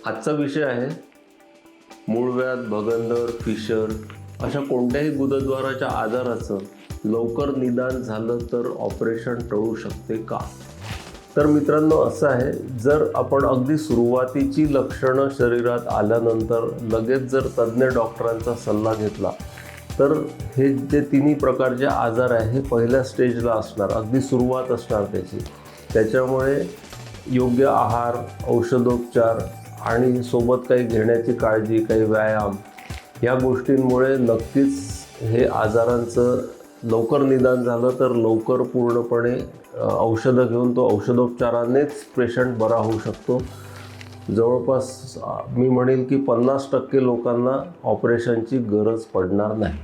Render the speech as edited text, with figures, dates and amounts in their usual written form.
आजचा विषय आहे मूळव्याध, भगंदर, फिशर अशा कोणत्याही गुदद्वाराच्या आजाराचं लवकर निदान झालं तर ऑपरेशन टळू शकते का? तर मित्रांनो, असं आहे, जर आपण अगदी सुरुवातीची लक्षणं शरीरात आल्यानंतर लगेच जर तज्ज्ञ डॉक्टरांचा सल्ला घेतला तर हे जे तिन्ही प्रकारचे आजार आहे हे पहिल्या स्टेजला असणार, अगदी सुरुवात असणार त्याची. त्याच्यामुळे योग्य आहार, औषधोपचार आणि सोबत काही घेण्याची काळजी, काही व्यायाम या गोष्टींमुळे नक्कीच हे आजारांचं लवकर निदान झालं तर लवकर पूर्णपणे औषधं घेऊन तो औषधोपचारानेच पेशंट बरा होऊ शकतो. जवळपास मी म्हणेल की 50% लोकांना ऑपरेशनची गरज पडणार नाही.